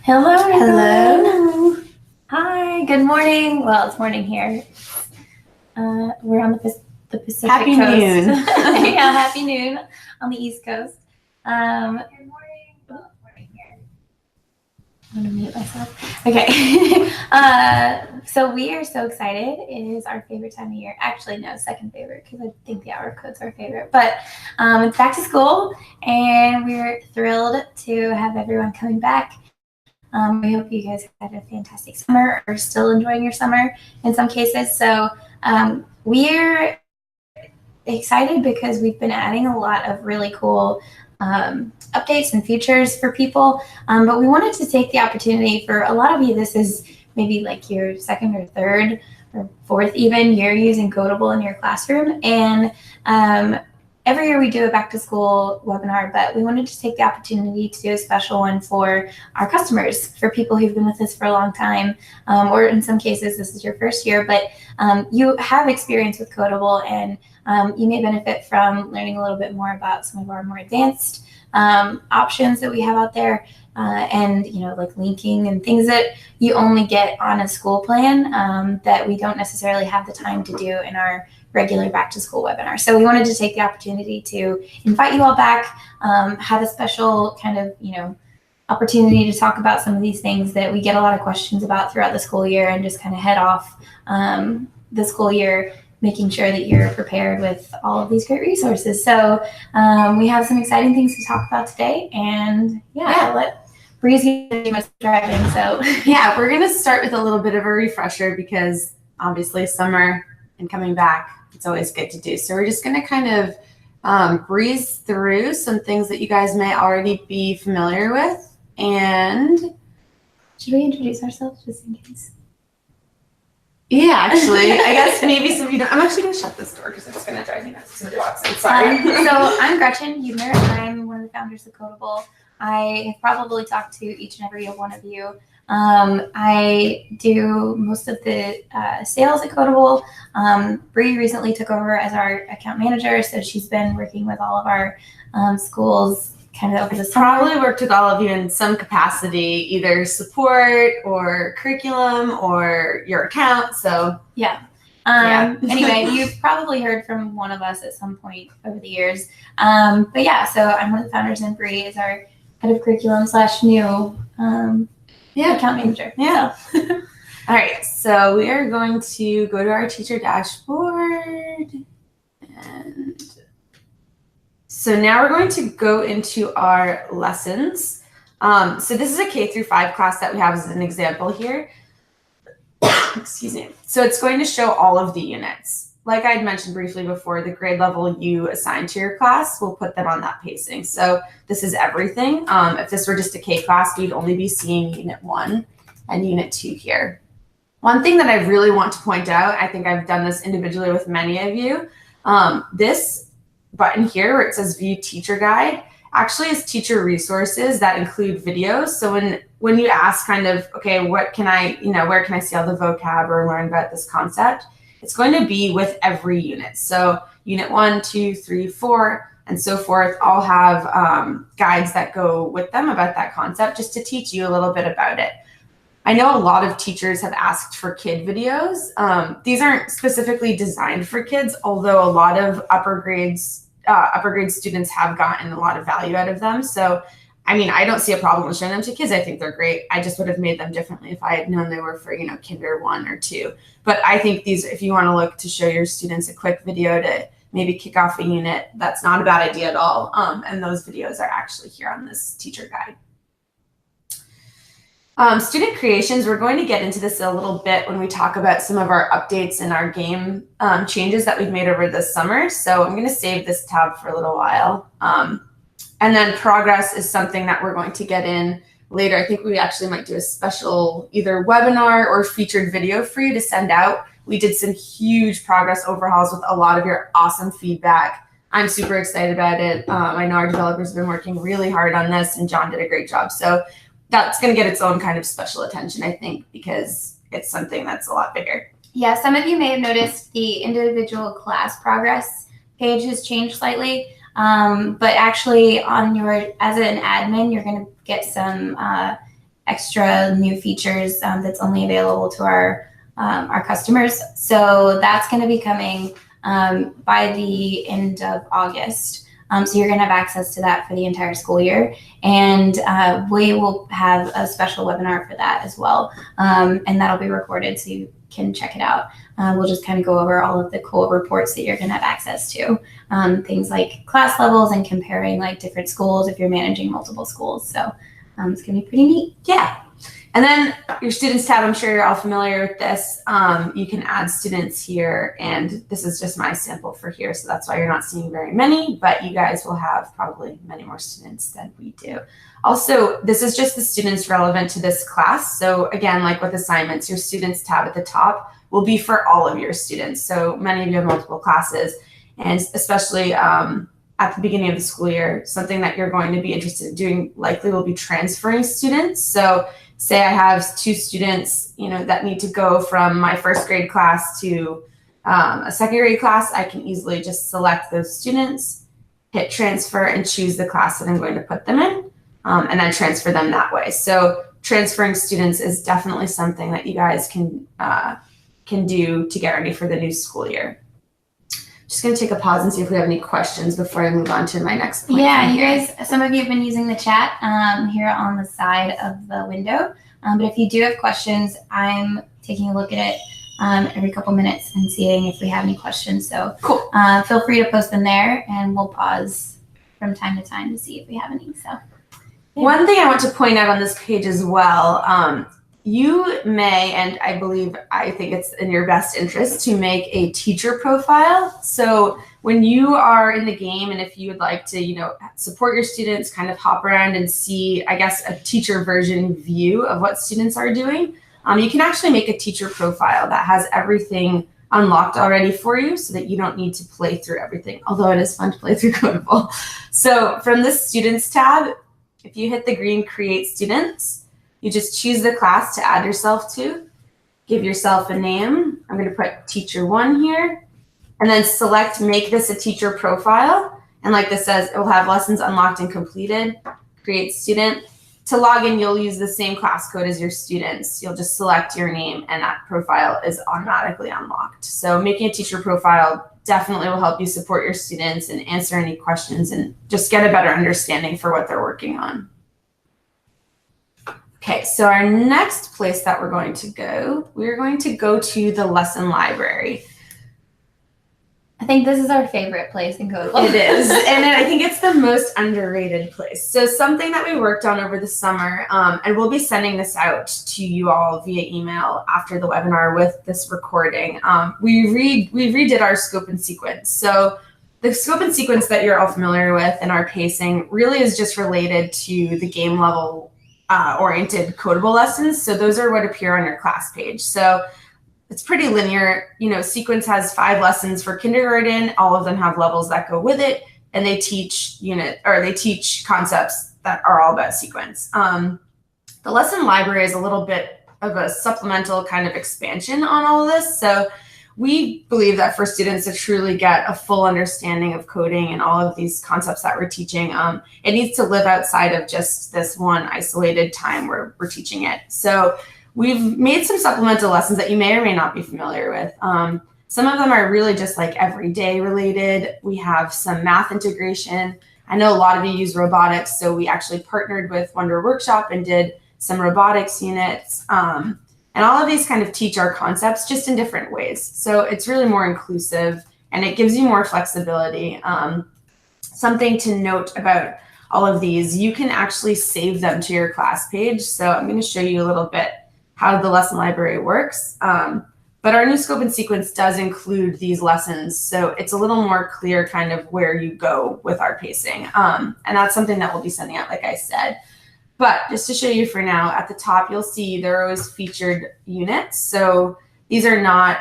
Hello, everyone. Hello. Hi, good morning. Well, it's morning here. We're on the Pacific Happy Coast. noon. Yeah, happy noon on the East Coast. Good morning. Oh, morning here. I'm going to mute myself. Okay. So we are so excited. It is our favorite time of year. Actually, no, second favorite because I think the hour code's our favorite. But it's back to school, and we're thrilled to have everyone coming back. We hope you guys had a fantastic summer or still enjoying your summer in some cases. So we're excited because we've been adding a lot of really cool updates and features for people. But we wanted to take the opportunity for a lot of you, this is maybe like your second or third or fourth even year using Kodable in your classroom. And every year we do a back to school webinar, but we wanted to take the opportunity to do a special one for our customers, for people who've been with us for a long time, or in some cases this is your first year, but you have experience with Kodable, and you may benefit from learning a little bit more about some of our more advanced options that we have out there, and like linking and things that you only get on a school plan that we don't necessarily have the time to do in our regular back to school webinar. So we wanted to take the opportunity to invite you all back, have a special kind of, opportunity to talk about some of these things that we get a lot of questions about throughout the school year, and just kind of head off the school year making sure that you're prepared with all of these great resources. So we have some exciting things to talk about today, and I'll let Bree's do much driving. So Yeah, we're going to start with a little bit of a refresher because obviously summer and coming back, it's always good to do. So we're just going to kind of breeze through some things that you guys may already be familiar with. And should we introduce ourselves just in case? Yeah, actually, I guess maybe some of you don't. I'm actually going to shut this door because it's going to drive me nuts. Sorry. So I'm Gretchen Huebner. I'm one of the founders of Kodable. I have probably talked to each and every one of you. I do most of the sales at Kodable. Bree recently took over as our account manager, so she's been working with all of our schools kind of over the summer. Probably worked with all of you in some capacity, either support or curriculum or your account. So anyway, you've probably heard from one of us at some point over the years. So I'm one of the founders, and Bree is our head of curriculum / new account manager. Yeah. So. All right. So we are going to go to our teacher dashboard. And so now we're going to go into our lessons. So this is a K through 5 class that we have as an example here. Excuse me. So it's going to show all of the units. Like I had mentioned briefly before, the grade level you assign to your class will put them on that pacing. So this is everything. If this were just a K class, we'd only be seeing Unit 1 and Unit 2 here. One thing that I really want to point out, I think I've done this individually with many of you, this button here where it says View Teacher Guide actually is teacher resources that include videos. So when you ask kind of, okay, what can I, where can I see all the vocab or learn about this concept? It's going to be with every unit. So Unit 1, 2, 3, 4, and so forth all have guides that go with them about that concept just to teach you a little bit about it. I know a lot of teachers have asked for kid videos. These aren't specifically designed for kids, although a lot of upper grade students have gotten a lot of value out of them. So, I mean, I don't see a problem with showing them to kids. I think they're great. I just would have made them differently if I had known they were for, kinder 1 or 2. But I think these, if you want to look to show your students a quick video to maybe kick off a unit, that's not a bad idea at all. And those videos are actually here on this teacher guide. Student creations, we're going to get into this a little bit when we talk about some of our updates and our game changes that we've made over this summer. So I'm going to save this tab for a little while. And then progress is something that we're going to get in later. I think we actually might do a special either webinar or featured video for you to send out. We did some huge progress overhauls with a lot of your awesome feedback. I'm super excited about it. I know our developers have been working really hard on this, and John did a great job. So that's going to get its own kind of special attention, I think, because it's something that's a lot bigger. Yeah, some of you may have noticed the individual class progress page has changed slightly, but actually on your, as an admin, you're going to get some extra new features that's only available to our customers. So that's going to be coming by the end of August. So you're going to have access to that for the entire school year. And we will have a special webinar for that as well. And that'll be recorded so you can check it out. We'll just kind of go over all of the cool reports that you're going to have access to. Things like class levels and comparing like different schools if you're managing multiple schools. So it's going to be pretty neat. Yeah. And then your students tab, I'm sure you're all familiar with this. You can add students here, and this is just my sample for here, so that's why you're not seeing very many, but you guys will have probably many more students than we do. Also, this is just the students relevant to this class. So again, like with assignments, your students tab at the top will be for all of your students. So many of you have multiple classes, and especially at the beginning of the school year, something that you're going to be interested in doing likely will be transferring students. So say I have 2 students, that need to go from my first grade class to a second grade class, I can easily just select those students, hit transfer, and choose the class that I'm going to put them in, and then transfer them that way. So transferring students is definitely something that you guys can do to get ready for the new school year. Just going to take a pause and see if we have any questions before I move on to my next point. Yeah, you guys, some of you have been using the chat here on the side of the window. But if you do have questions, I'm taking a look at it every couple minutes and seeing if we have any questions. So cool. Feel free to post them there, and we'll pause from time to time to see if we have any. So yeah. One thing I want to point out on this page as well, you may, and I think it's in your best interest to make a teacher profile. So when you are in the game, and if you would like to, support your students, kind of hop around and see, I guess, a teacher version view of what students are doing, you can actually make a teacher profile that has everything unlocked already for you so that you don't need to play through everything, although it is fun to play through Kodable. So from this Students tab, if you hit the green Create Students, you just choose the class to add yourself to, give yourself a name. I'm going to put Teacher 1 here, and then select Make this a teacher profile. And like this says, it will have lessons unlocked and completed. Create student. To log in, you'll use the same class code as your students. You'll just select your name, and that profile is automatically unlocked. So making a teacher profile definitely will help you support your students and answer any questions and just get a better understanding for what they're working on. Okay, so our next place that we're going to go to the lesson library. I think this is our favorite place in Kodable. It is, and I think it's the most underrated place. So something that we worked on over the summer, and we'll be sending this out to you all via email after the webinar with this recording. We redid our scope and sequence. So the scope and sequence that you're all familiar with and our pacing really is just related to the game level oriented Kodable lessons. So those are what appear on your class page. So it's pretty linear. Sequence has 5 lessons for kindergarten. All of them have levels that go with it, and they teach concepts that are all about sequence. The lesson library is a little bit of a supplemental kind of expansion on all of this. So we believe that for students to truly get a full understanding of coding and all of these concepts that we're teaching, it needs to live outside of just this one isolated time where we're teaching it. So we've made some supplemental lessons that you may or may not be familiar with. Some of them are really just like everyday related. We have some math integration. I know a lot of you use robotics, so we actually partnered with Wonder Workshop and did some robotics units. And all of these kind of teach our concepts just in different ways. So it's really more inclusive, and it gives you more flexibility. Something to note about all of these, you can actually save them to your class page. So I'm going to show you a little bit how the lesson library works. But our new scope and sequence does include these lessons. So it's a little more clear kind of where you go with our pacing. And that's something that we'll be sending out, like I said. But just to show you for now, at the top, you'll see there are always featured units. So these are not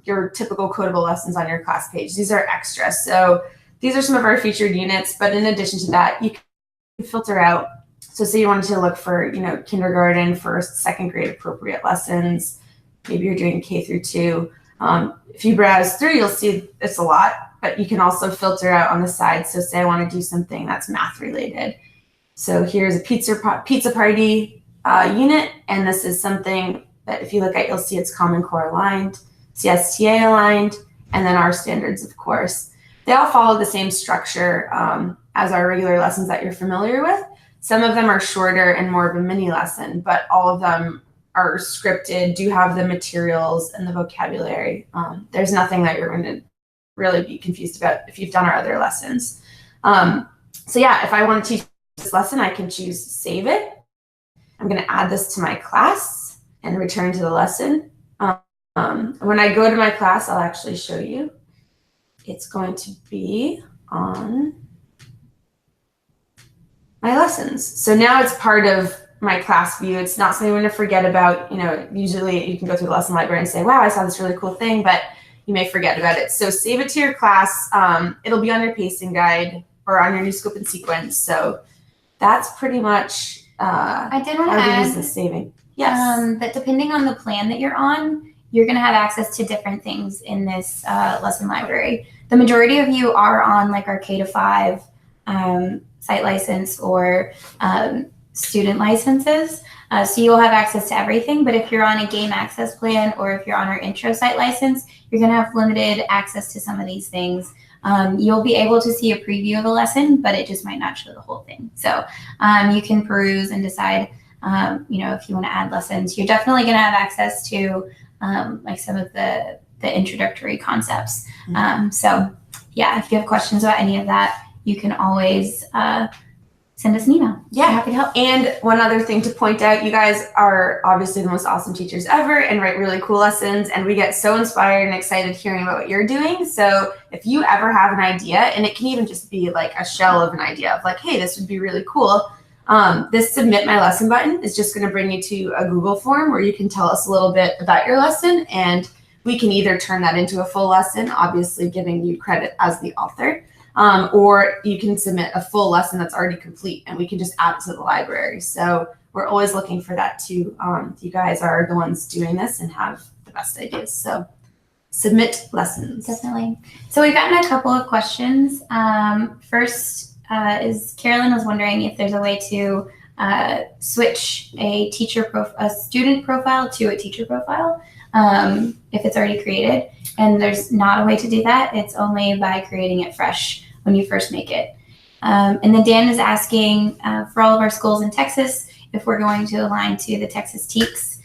your typical Kodable lessons on your class page. These are extra. So these are some of our featured units. But in addition to that, you can filter out. So say you wanted to look for, kindergarten, first, second grade appropriate lessons. Maybe you're doing K through 2. If you browse through, you'll see it's a lot. But you can also filter out on the side. So say I want to do something that's math related. So here's a pizza party. unit, and this is something that if you look at, you'll see it's Common Core aligned, CSTA aligned, and then our standards, of course. They all follow the same structure as our regular lessons that you're familiar with. Some of them are shorter and more of a mini lesson, but all of them are scripted, do have the materials and the vocabulary. There's nothing that you're going to really be confused about if you've done our other lessons. So yeah, if I want to teach this lesson, I can choose save it. I'm going to add this to my class and return to the lesson. When I go to my class, I'll actually show you. It's going to be on my lessons. So now it's part of my class view. It's not something I'm going to forget about. Usually you can go through the lesson library and say, wow, I saw this really cool thing, but you may forget about it. So save it to your class. It'll be on your pacing guide or on your new scope and sequence. So that's pretty much I did want to add the saving. Yes. That depending on the plan that you're on, you're going to have access to different things in this lesson library. The majority of you are on like our K-5 site license or student licenses. So you'll have access to everything. But if you're on a game access plan or if you're on our intro site license, you're going to have limited access to some of these things. You'll be able to see a preview of the lesson, but it just might not show the whole thing. So you can peruse and decide, if you want to add lessons. You're definitely going to have access to like some of the introductory concepts. So yeah, if you have questions about any of that, you can always send us an email. Yeah, I'm happy to help. And one other thing to point out, you guys are obviously the most awesome teachers ever and write really cool lessons, and we get so inspired and excited hearing about what you're doing. So if you ever have an idea, and it can even just be like a shell of an idea of like, hey, this would be really cool. This submit my lesson button is just going to bring you to a Google form where you can tell us a little bit about your lesson, and we can either turn that into a full lesson, obviously giving you credit as the author, or you can submit a full lesson that's already complete and we can just add it to the library. So we're always looking for that too. You guys are the ones doing this and have the best ideas. So submit lessons. Definitely. So we've gotten a couple of questions. First is Carolyn was wondering if there's a way to switch a student profile to a teacher profile if it's already created. And there's not a way to do that. It's only by creating it fresh when you first make it. And then Dan is asking for all of our schools in Texas if we're going to align to the Texas TEKS.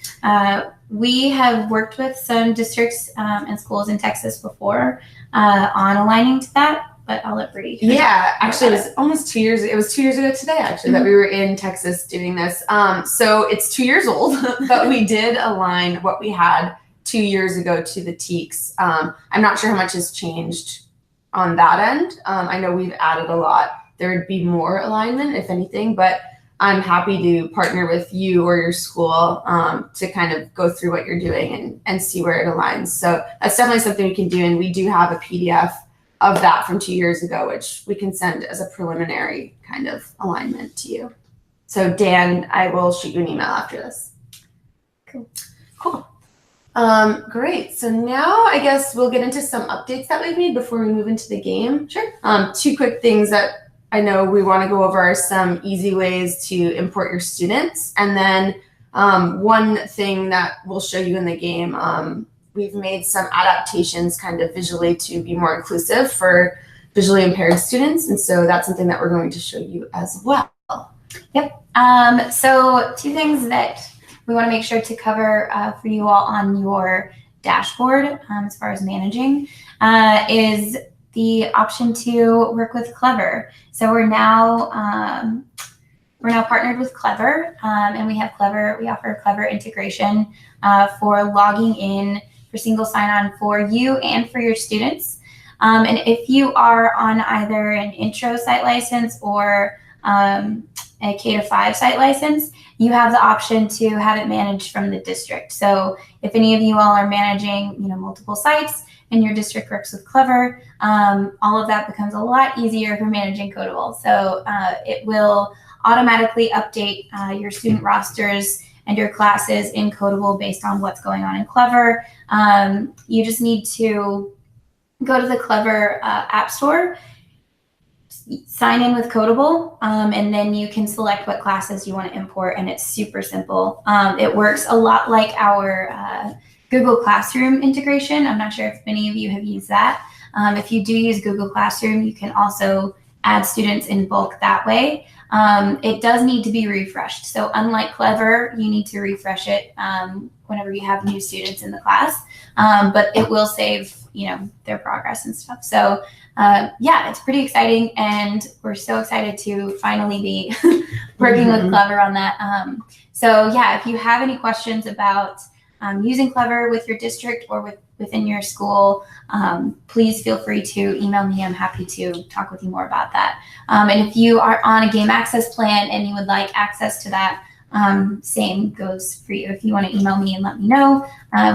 We have worked with some districts and schools in Texas before on aligning to that, but I'll let Bree. Yeah, actually, it was almost 2 years. It was 2 years ago today, actually, that we were in Texas doing this. So it's 2 years old, but we did align what we had 2 years ago to the TEKS. I'm not sure how much has changed on that end. I know we've added a lot. There would be more alignment, if anything, but I'm happy to partner with you or your school to kind of go through what you're doing and see where it aligns. So that's definitely something we can do. And we do have a PDF of that from 2 years ago, which we can send as a preliminary kind of alignment to you. So Dan, I will shoot you an email after this. Cool. Great. So now I guess we'll get into some updates that we've made before we move into the game. Sure. Two quick things that I know we want to go over are some easy ways to import your students. And then one thing that we'll show you in the game, we've made some adaptations kind of visually to be more inclusive for visually impaired students. And so that's something that we're going to show you as well. Yep. So two things that we want to make sure to cover for you all on your dashboard as far as managing is the option to work with Clever. So we're now partnered with Clever, and we offer Clever integration for logging in for single sign-on for you and for your students. And if you are on either an intro site license or a K-5 site license, you have the option to have it managed from the district. So if any of you all are managing, multiple sites and your district works with Clever, all of that becomes a lot easier for managing Kodable. So it will automatically update your student rosters and your classes in Kodable based on what's going on in Clever. You just need to go to the Clever App Store, sign in with Kodable, and then you can select what classes you want to import, and it's super simple. It works a lot like our Google Classroom integration. I'm not sure if many of you have used that. If you do use Google Classroom, you can also add students in bulk that way. It does need to be refreshed. So unlike Clever, you need to refresh it whenever you have new students in the class, but it will save, their progress and stuff. So yeah, it's pretty exciting, and we're so excited to finally be working with Clever on that. So yeah, if you have any questions about using Clever with your district or within your school, please feel free to email me. I'm happy to talk with you more about that. And if you are on a game access plan and you would like access to that, same goes for you. If you want to email me and let me know,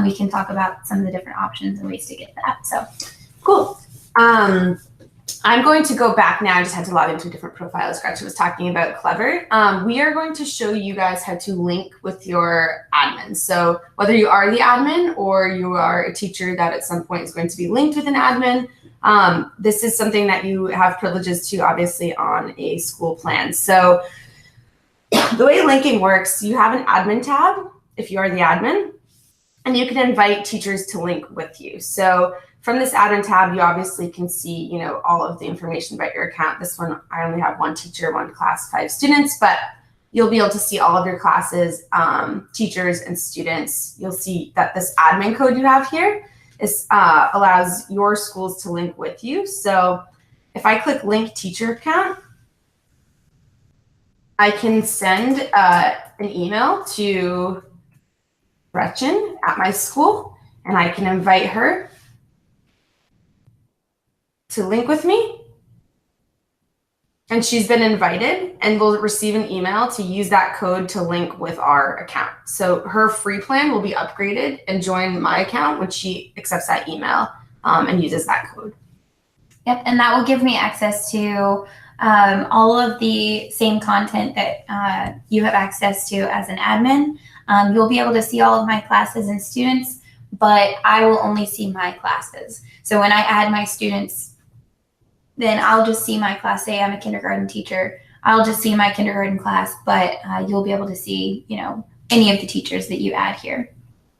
we can talk about some of the different options and ways to get that. So cool. I'm going to go back now. I just had to log into a different profile as Gretchen was talking about Clever. We are going to show you guys how to link with your admin. So whether you are the admin or you are a teacher that at some point is going to be linked with an admin, this is something that you have privileges to, obviously, on a school plan. So the way linking works, you have an admin tab if you are the admin, and you can invite teachers to link with you. So from this admin tab, you obviously can see, all of the information about your account. This one, I only have one teacher, one class, 5 students, but you'll be able to see all of your classes, teachers and students. You'll see that this admin code you have here allows your schools to link with you. So if I click link teacher account, I can send an email to Gretchen at my school, and I can invite her to link with me, and she's been invited and will receive an email to use that code to link with our account. So her free plan will be upgraded and join my account when she accepts that email and uses that code. Yep, and that will give me access to all of the same content that you have access to as an admin. You'll be able to see all of my classes and students, but I will only see my classes. So when I add my students, then I'll just see my class. Say I'm a kindergarten teacher, I'll just see my kindergarten class, but you'll be able to see, any of the teachers that you add here.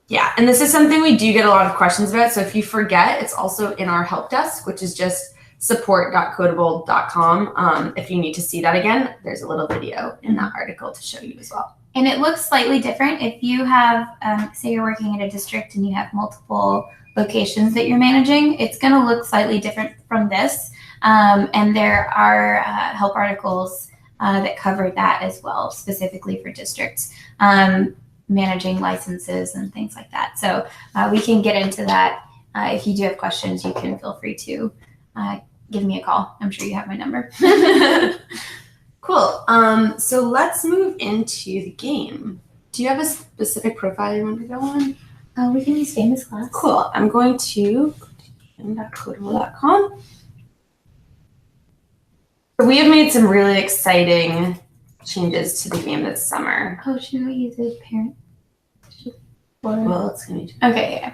Yeah, and this is something we do get a lot of questions about. So if you forget, it's also in our help desk, which is just support.kodable.com. If you need to see that again, there's a little video in that article to show you as well. And it looks slightly different if you have, say you're working in a district and you have multiple locations that you're managing, it's going to look slightly different from this. And there are help articles that cover that as well, specifically for districts, managing licenses and things like that. So we can get into that. If you do have questions, you can feel free to give me a call. I'm sure you have my number. Cool. So let's move into the game. Do you have a specific profile you want to go on? We can use famous class. Cool. I'm going to go to game.kodable.com. We have made some really exciting changes to the game this summer. Oh, should we use a parent? Well, it's going to be. Okay,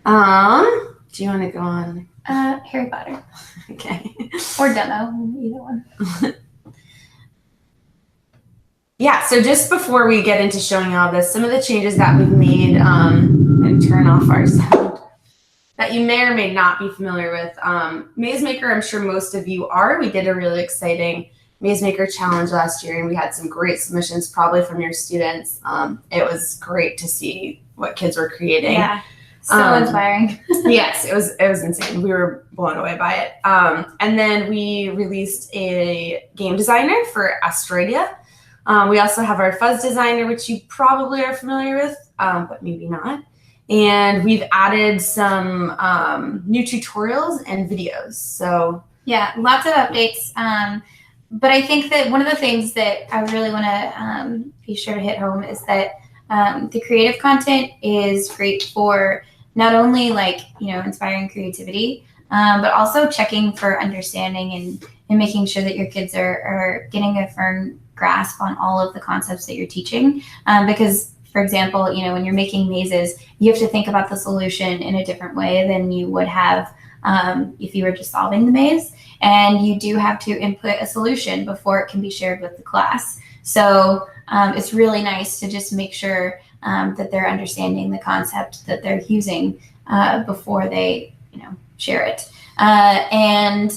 yeah. Do you want to go on? Harry Potter. Okay. Or demo, either one. Yeah, so just before we get into showing all this, some of the changes that we've made, and turn off our sound, that you may or may not be familiar with. Maze Maker, I'm sure most of you are. We did a really exciting Maze Maker challenge last year, and we had some great submissions, probably from your students. It was great to see what kids were creating. Yeah, so inspiring. Yes, it was insane. We were blown away by it. And then we released a game designer for Australia. We also have our fuzz designer, which you probably are familiar with, but maybe not. And we've added some new tutorials and videos. So yeah, lots of updates. But I think that one of the things that I really want to be sure to hit home is that the creative content is great for not only inspiring creativity, but also checking for understanding and making sure that your kids are getting a firm grasp on all of the concepts that you're teaching. Because, for example, when you're making mazes, you have to think about the solution in a different way than you would have if you were just solving the maze. And you do have to input a solution before it can be shared with the class. So it's really nice to just make sure that they're understanding the concept that they're using before they, share it. And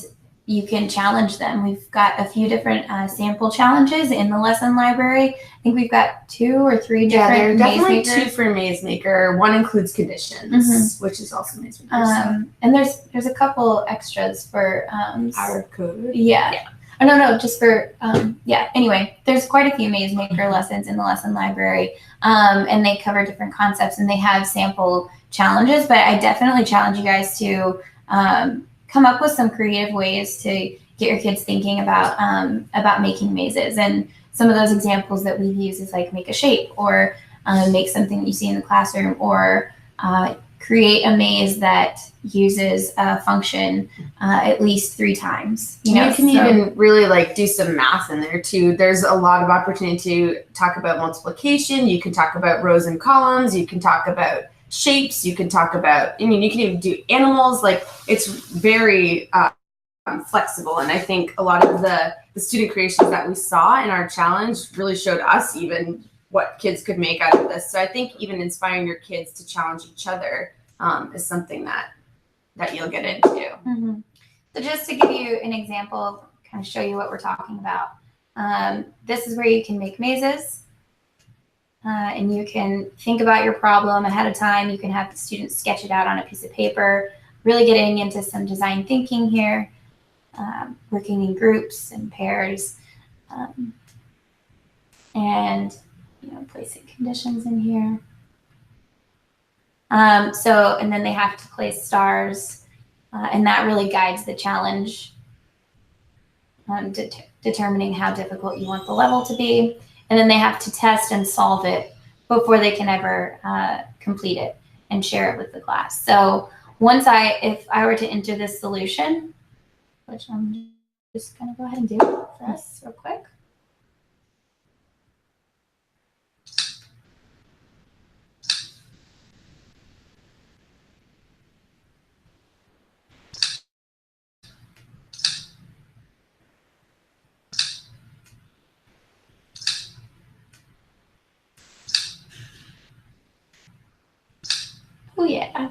you can challenge them. We've got a few different sample challenges in the lesson library. I think we've got 2 or 3 different there are definitely maze makers. 2 for Maze Maker. One includes conditions, which is also Maze Maker. And there's a couple extras for Power code. Yeah. Oh, no, just for Anyway, there's quite a few Maze Maker lessons in the lesson library, and they cover different concepts, and they have sample challenges. But I definitely challenge you guys to come up with some creative ways to get your kids thinking about making mazes. And some of those examples that we've used is like make a shape, or make something that you see in the classroom, or create a maze that uses a function at least 3 times. You can even really do some math in there too. There's a lot of opportunity to talk about multiplication. You can talk about rows and columns. You can talk about shapes. You can talk about, you can even do animals. It's very flexible. And I think a lot of the student creations that we saw in our challenge really showed us even what kids could make out of this. So I think even inspiring your kids to challenge each other is something that you'll get into. Mm-hmm. So just to give you an example, kind of show you what we're talking about. This is where you can make mazes. And you can think about your problem ahead of time. You can have the students sketch it out on a piece of paper, really getting into some design thinking here, working in groups and pairs, and placing conditions in here. And then they have to place stars, and that really guides the challenge, determining how difficult you want the level to be. And then they have to test and solve it before they can ever complete it and share it with the class. So if I were to enter this solution, which I'm just going to go ahead and do for us real quick. Oh, yeah.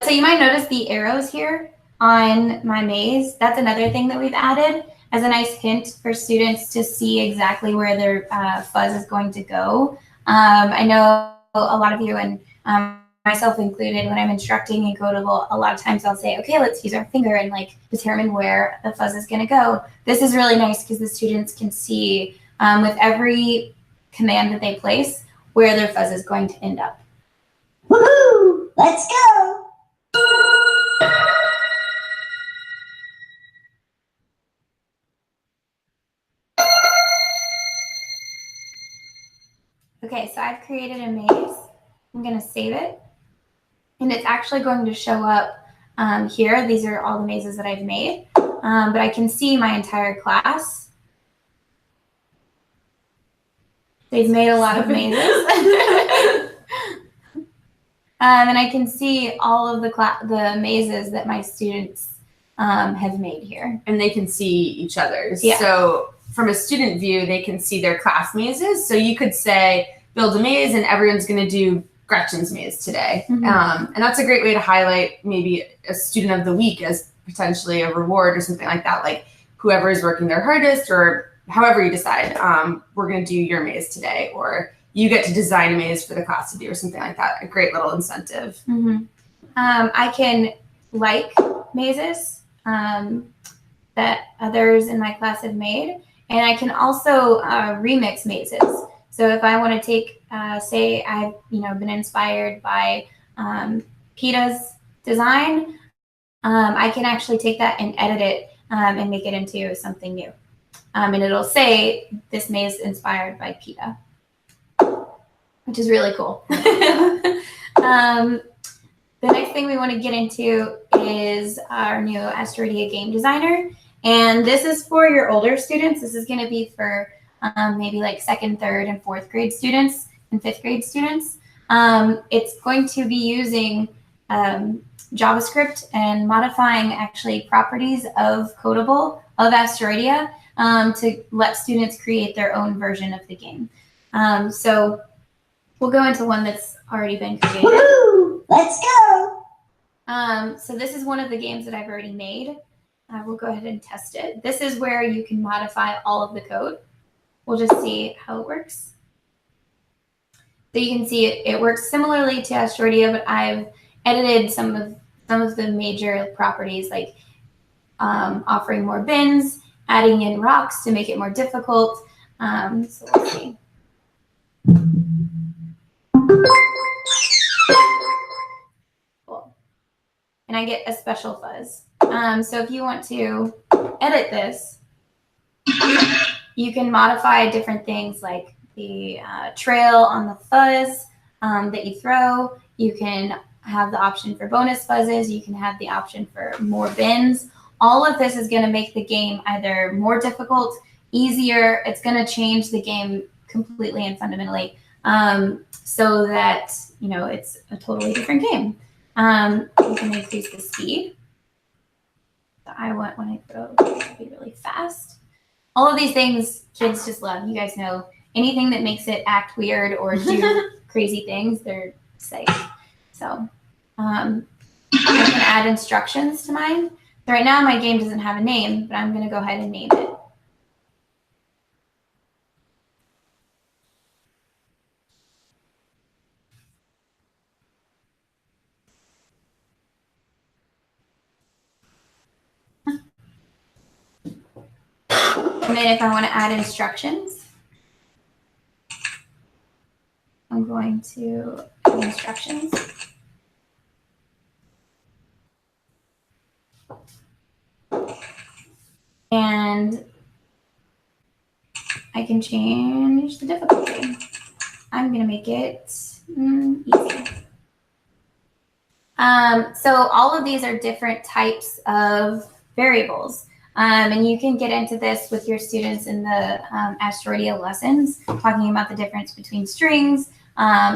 So you might notice the arrows here on my maze. That's another thing that we've added as a nice hint for students to see exactly where their fuzz is going to go. I know a lot of you, and myself included, when I'm instructing in Kodable, a lot of times I'll say, okay, let's use our finger and determine where the fuzz is going to go. This is really nice because the students can see with every command that they place where their fuzz is going to end up. Woohoo! Let's go! Okay, so I've created a maze. I'm going to save it. And it's actually going to show up here. These are all the mazes that I've made. But I can see my entire class. They've made a lot of mazes. And I can see all of the mazes that my students have made here. And they can see each other's. Yeah. So from a student view, they can see their class mazes. So you could say, build a maze and everyone's going to do Gretchen's maze today. Mm-hmm. And that's a great way to highlight maybe a student of the week as potentially a reward or something like that. Like whoever is working their hardest, or however you decide, we're going to do your maze today, or you get to design a maze for the class to do, or something like that. A great little incentive. Mm-hmm. I can like mazes that others in my class have made, and I can also remix mazes. So if I want to take, say I've been inspired by PETA's design, I can actually take that and edit it and make it into something new. And it'll say this maze inspired by PETA, which is really cool. The next thing we want to get into is our new Asteroidia game designer. And this is for your older students. This is going to be for maybe like 2nd, 3rd, and 4th grade students and 5th grade students. It's going to be using JavaScript and modifying actually properties of Kodable, of Asteroidia, to let students create their own version of the game. So we'll go into one that's already been created. Woohoo! Let's go. So this is one of the games that I've already made. We'll go ahead and test it. This is where you can modify all of the code. We'll just see how it works. So you can see it works similarly to Asteroidia, but I've edited some of the major properties, like offering more bins, adding in rocks to make it more difficult. So we'll see. Cool. And I get a special fuzz. So if you want to edit this, you can modify different things like the trail on the fuzz that you throw. You can have the option for bonus fuzzes. You can have the option for more bins. All of this is going to make the game either more difficult, easier. It's going to change the game completely and fundamentally, so that it's a totally different game. You can increase the speed. So I want when I throw to be really fast. All of these things kids just love. You guys know anything that makes it act weird or do crazy things, they're safe. So I can add instructions to mine. So right now my game doesn't have a name, but I'm going to go ahead and name it. And then if I want to add instructions, I'm going to add instructions. And I can change the difficulty. I'm going to make it easy. So all of these are different types of variables. And you can get into this with your students in the Asteroidia lessons, talking about the difference between strings,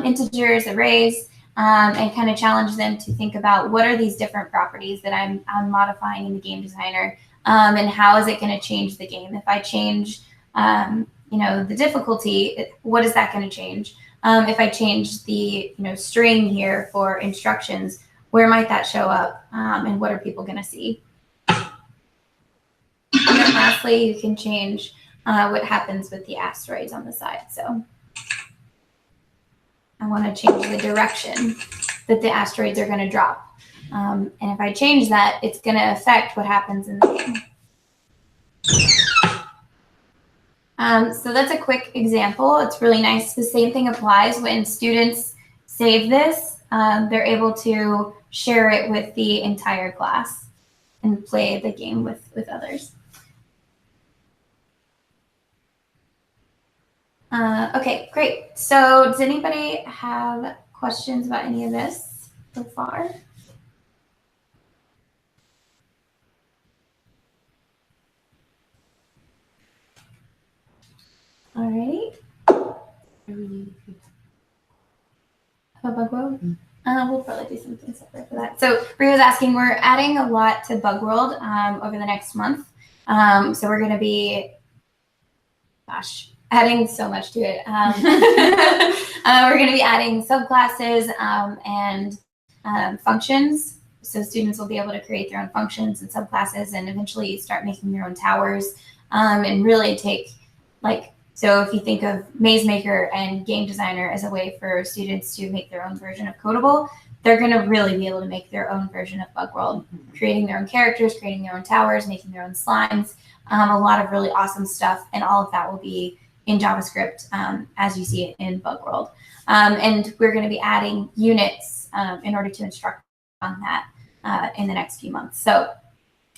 integers, arrays, and kind of challenge them to think about what are these different properties that I'm modifying in the game designer, and how is it going to change the game? If I change, the difficulty, what is that going to change? If I change the string here for instructions, where might that show up, and what are people going to see? And then lastly, you can change what happens with the asteroids on the side. So I want to change the direction that the asteroids are going to drop. And if I change that, it's going to affect what happens in the game. So that's a quick example. It's really nice. The same thing applies when students save this. They're able to share it with the entire class and play the game with others. Okay, great. So does anybody have questions about any of this so far? All right. Bug World? We'll probably do something separate for that. So Brie was asking, we're adding a lot to Bug World over the next month. So we're going to be, adding so much to it. We're going to be adding subclasses and functions. So students will be able to create their own functions and subclasses and eventually start making their own towers, and really take, so if you think of Maze Maker and Game Designer as a way for students to make their own version of Kodable, they're going to really be able to make their own version of Bug World, creating their own characters, creating their own towers, making their own slimes, a lot of really awesome stuff. And all of that will be in JavaScript, as you see it in Bug World. And we're going to be adding units in order to instruct on that in the next few months. So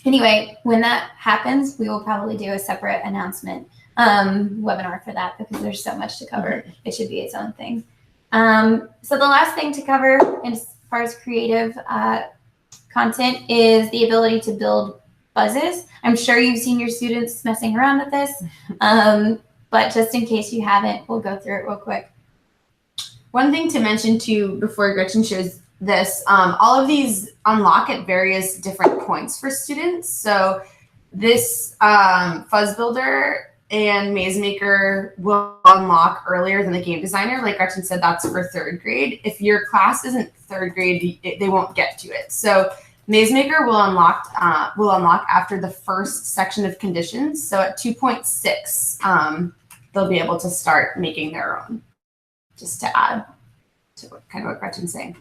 anyway, when that happens, we will probably do a separate announcement webinar for that, because there's so much to cover. It should be its own thing. So the last thing to cover as far as creative content is the ability to build buzzes. I'm sure you've seen your students messing around with this, but just in case you haven't, we'll go through it real quick. One thing to mention too before Gretchen shows this, all of these unlock at various different points for students. So this Fuzz Builder and Maze Maker will unlock earlier than the Game Designer. Like Gretchen said, that's for 3rd grade. If your class isn't 3rd grade, they won't get to it. So Maze Maker will unlock after the first section of conditions. So at 2.6, they'll be able to start making their own, just to add to kind of what Gretchen's saying.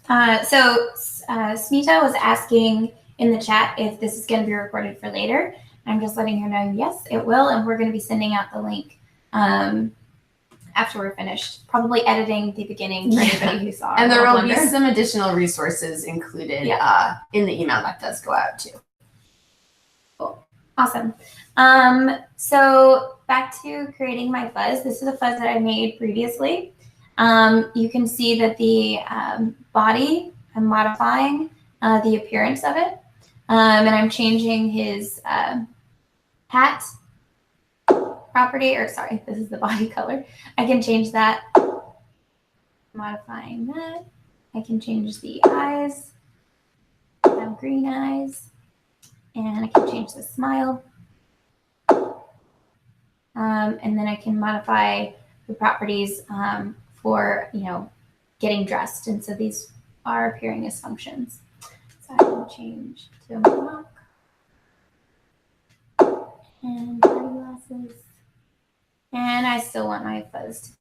Smita was asking in the chat if this is going to be recorded for later. I'm just letting her know, yes, it will, and we're going to be sending out the link after we're finished. Probably editing the beginning for anybody who saw it. And there will be some additional resources included in the email that does go out too. Cool. Awesome. So back to creating my fuzz. This is a fuzz that I made previously. You can see that the body, I'm modifying the appearance of it. And I'm changing his hat property, or sorry, this is the body color. I can change that, modifying that. I can change the eyes, I have green eyes, and I can change the smile. And then I can modify the properties for, getting dressed. And so these are appearing as functions. So I can change to a mohawk and party glasses. And I still want my fuzz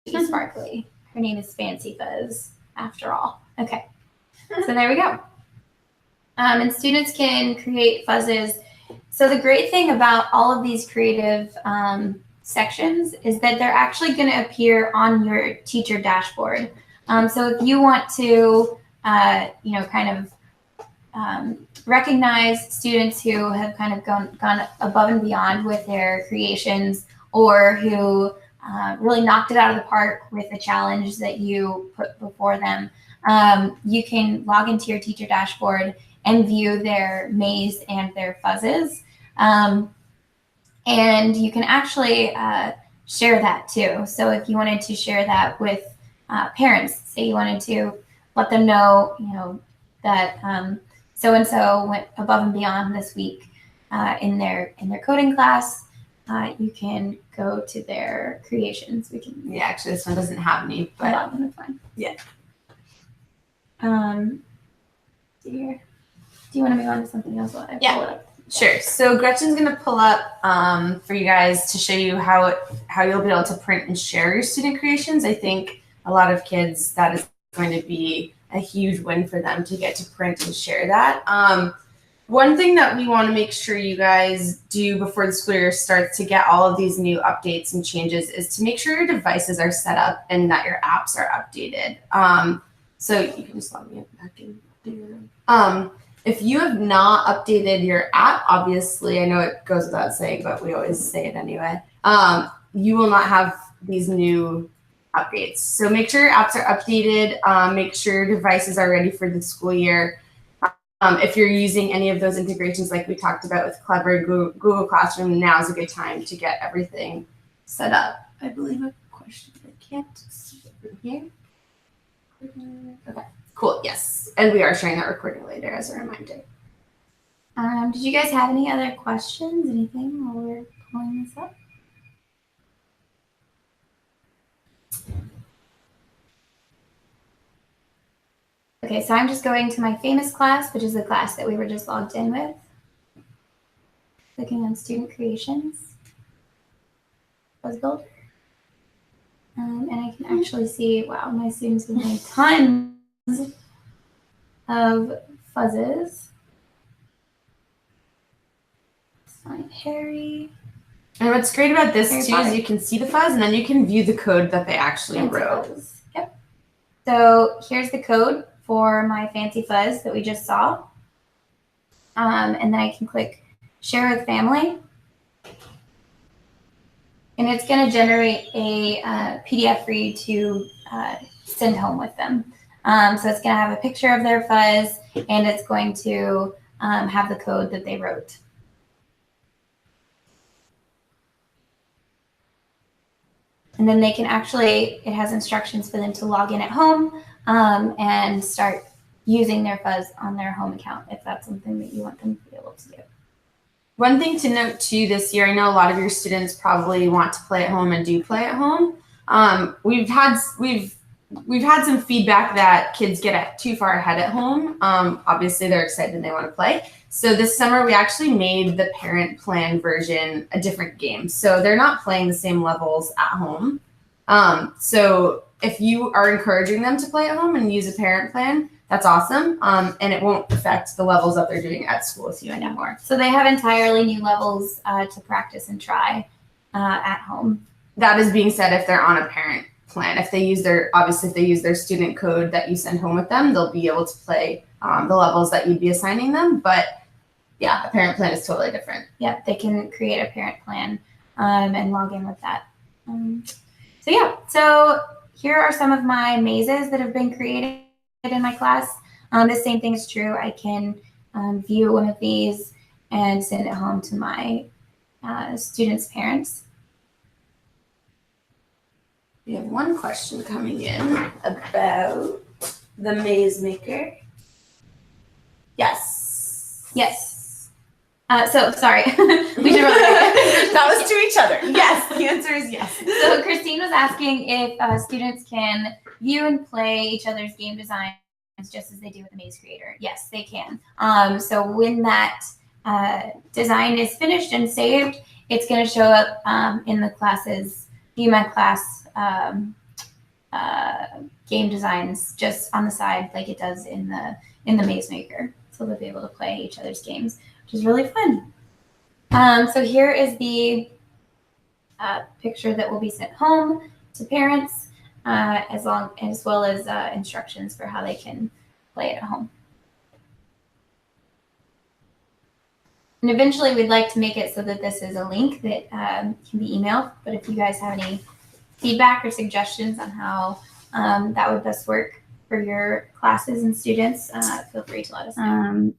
to be sparkly. Her name is Fancy Fuzz, after all. Okay, so there we go. And students can create fuzzes. So the great thing about all of these creative sections is that they're actually going to appear on your teacher dashboard. So if you want to, recognize students who have kind of gone above and beyond with their creations, or who really knocked it out of the park with a challenge that you put before them, you can log into your teacher dashboard and view their maze and their fuzzes. And you can actually share that too. So if you wanted to share that with parents, say you wanted to let them know, that so-and-so went above and beyond this week in their coding class, you can go to their creations. We can. Yeah, actually, this one doesn't have any, but that's fine. Yeah. Do you want to move on to something else while I pull it up? Sure. So Gretchen's going to pull up for you guys to show you how you'll be able to print and share your student creations. I think a lot of kids, that is going to be a huge win for them to get to print and share that. One thing that we want to make sure you guys do before the school year starts to get all of these new updates and changes is to make sure your devices are set up and that your apps are updated. So you can just log me back in. If you have not updated your app, obviously, I know it goes without saying, but we always say it anyway, you will not have these new updates. So make sure your apps are updated. Make sure your devices are ready for the school year. If you're using any of those integrations like we talked about with Clever and Google Classroom, now is a good time to get everything set up. I believe a question. I can't see it from here. Okay, cool, yes. And we are sharing that recording later as a reminder. Did you guys have any other questions, anything while we're pulling this up? Okay, so I'm just going to my famous class, which is the class that we were just logged in with. Clicking on Student Creations, Fuzz Builder. And I can actually see, wow, my students have made tons of fuzzes. Let's find Harry. And what's great about this Harry too Potter. is you can see the fuzz and then you can view the code that they actually Fancy wrote. Fuzz. Yep. So here's the code for my Fancy Fuzz that we just saw. And then I can click Share with Family. And it's going to generate a PDF for you to send home with them. So it's going to have a picture of their fuzz, and it's going to have the code that they wrote. And then they can actually, it has instructions for them to log in at home and start using their fuzz on their home account if that's something that you want them to be able to do. One thing to note too this year, I know a lot of your students probably want to play at home and do play at home. We've had some feedback that kids get too far ahead at home. Obviously they're excited and they want to play. So this summer we actually made the parent plan version a different game. So they're not playing the same levels at home. So if you are encouraging them to play at home and use a parent plan, that's awesome. And it won't affect the levels that they're doing at school with you anymore. So they have entirely new levels to practice and try at home. That is being said if they're on a parent plan. If they use their student code that you send home with them, they'll be able to play the levels that you'd be assigning them. But yeah, a parent plan is totally different. Yeah, they can create a parent plan and log in with that. So here are some of my mazes that have been created in my class. The same thing is true. I can view one of these and send it home to my students' parents. We have one question coming in about the maze maker. Yes. So sorry, we should really that was to each other. Yes, the answer is yes. So Christine was asking if students can view and play each other's game designs just as they do with the Maze Creator. Yes, they can. So when that design is finished and saved, it's going to show up in the class's View My Class game designs just on the side, like it does in the Maze Maker. So they'll be able to play each other's games, which is really fun. So here is the picture that will be sent home to parents, as well as instructions for how they can play it at home. And eventually we'd like to make it so that this is a link that can be emailed. But if you guys have any feedback or suggestions on how that would best work for your classes and students, feel free to let us know.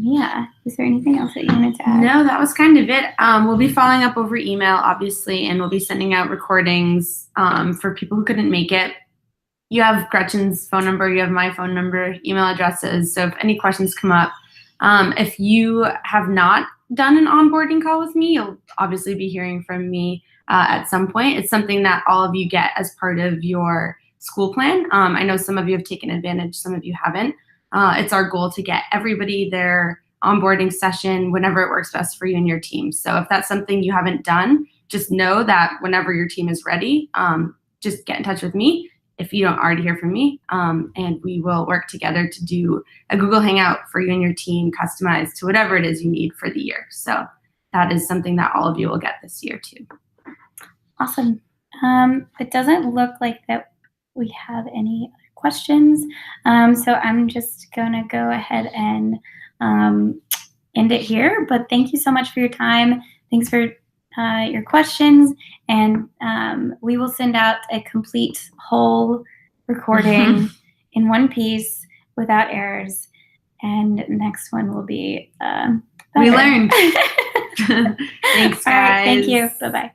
Yeah, is there anything else that you wanted to add? No, that was kind of it. We'll be following up over email, obviously, and we'll be sending out recordings for people who couldn't make it. You have Gretchen's phone number, you have my phone number, email addresses. So if any questions come up, if you have not done an onboarding call with me, you'll obviously be hearing from me at some point. It's something that all of you get as part of your school plan. I know some of you have taken advantage, some of you haven't. It's our goal to get everybody their onboarding session whenever it works best for you and your team. So if that's something you haven't done, just know that whenever your team is ready, just get in touch with me if you don't already hear from me, and we will work together to do a Google Hangout for you and your team, customized to whatever it is you need for the year. So that is something that all of you will get this year too. Awesome. It doesn't look like that we have any other questions. So I'm just gonna go ahead and end it here, but thank you so much for your time. Thanks for your questions, and we will send out a complete whole recording in one piece without errors, and next one will be better. We learned. Thanks, guys. All right, thank you. Bye-bye.